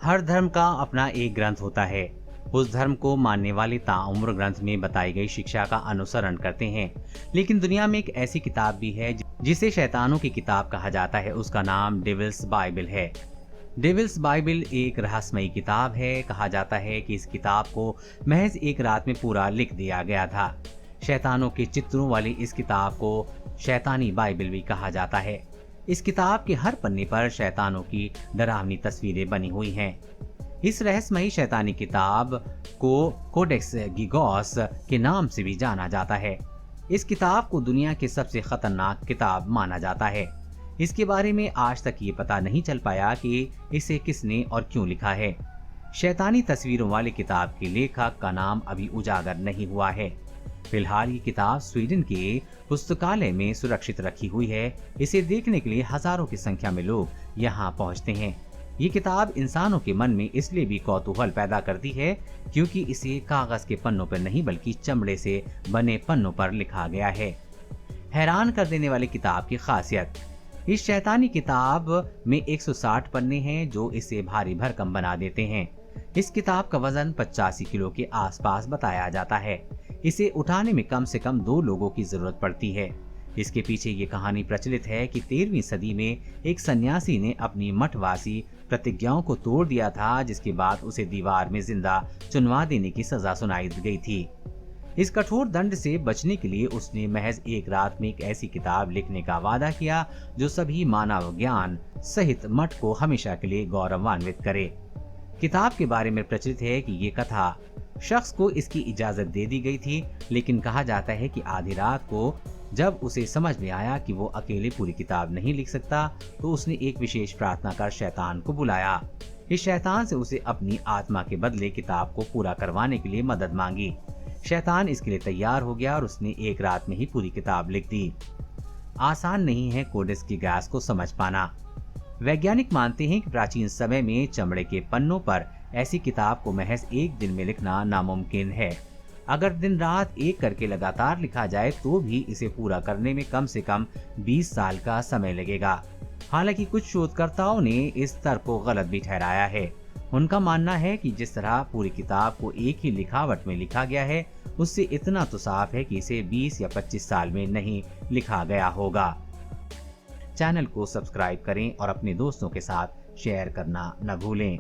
हर धर्म का अपना एक ग्रंथ होता है। उस धर्म को मानने वाले ताउम्र ग्रंथ में बताई गई शिक्षा का अनुसरण करते हैं। लेकिन दुनिया में एक ऐसी किताब भी है जिसे शैतानों की किताब कहा जाता है। उसका नाम डेविल्स बाइबल है। डेविल्स बाइबल एक रहस्यमयी किताब है। कहा जाता है कि इस किताब को महज एक रात में पूरा लिख दिया गया था। शैतानों के चित्रों वाली इस किताब को शैतानी बाइबल भी कहा जाता है। इस किताब के हर पन्ने पर शैतानों की डरावनी तस्वीरें बनी हुई हैं। इस रहस्यमयी शैतानी किताब को कोडेक्स गिगोस के नाम से भी जाना जाता है। इस किताब को दुनिया की सबसे खतरनाक किताब माना जाता है। इसके बारे में आज तक ये पता नहीं चल पाया कि इसे किसने और क्यों लिखा है। शैतानी तस्वीरों वाली किताब के लेखक का नाम अभी उजागर नहीं हुआ है। फिलहाल ये किताब स्वीडन के पुस्तकालय में सुरक्षित रखी हुई है। इसे देखने के लिए हजारों की संख्या में लोग यहाँ पहुँचते हैं। ये किताब इंसानों के मन में इसलिए भी कौतूहल पैदा करती है क्योंकि इसे कागज के पन्नों पर नहीं बल्कि चमड़े से बने पन्नों पर लिखा गया है। हैरान कर देने वाली किताब की खासियत, इस शैतानी किताब में 160 पन्ने हैं जो इसे भारी भरकम बना देते हैं। इस किताब का वजन 85 किलो के आसपास बताया जाता है। इसे उठाने में कम से कम 2 लोगों की जरूरत पड़ती है। इसके पीछे ये कहानी प्रचलित है कि 13वीं सदी में एक सन्यासी ने अपनी मठवासी प्रतिज्ञाओं को तोड़ दिया था, जिसके बाद उसे दीवार में जिंदा चुनवा देने की सजा सुनाई गई थी। इस कठोर दंड से बचने के लिए उसने महज एक रात में एक ऐसी किताब लिखने का वादा किया जो सभी मानव ज्ञान सहित मठ को हमेशा के लिए गौरवान्वित करे। किताब के बारे में प्रचलित है कि ये कथा शख्स को इसकी इजाजत दे दी गई थी, लेकिन कहा जाता है कि आधी रात को जब उसे समझ में आया कि वो अकेले पूरी किताब नहीं लिख सकता, तो उसने एक विशेष प्रार्थना कर शैतान को बुलाया। इस शैतान से उसे अपनी आत्मा के बदले किताब को पूरा करवाने के लिए मदद मांगी। शैतान इसके लिए तैयार हो गया और उसने एक रात में ही पूरी किताब लिख दी। आसान नहीं है कोडेक्स की गैस को समझ पाना। वैज्ञानिक मानते हैं कि प्राचीन समय में चमड़े के पन्नों पर ऐसी किताब को महज एक दिन में लिखना नामुमकिन है। अगर दिन रात एक करके लगातार लिखा जाए तो भी इसे पूरा करने में कम से कम 20 साल का समय लगेगा। हालांकि कुछ शोधकर्ताओं ने इस तर्क को गलत भी ठहराया है। उनका मानना है कि जिस तरह पूरी किताब को एक ही लिखावट में लिखा गया है, उससे इतना तो साफ है कि इसे 20 या 25 साल में नहीं लिखा गया होगा। चैनल को सब्सक्राइब करें और अपने दोस्तों के साथ शेयर करना न भूलें।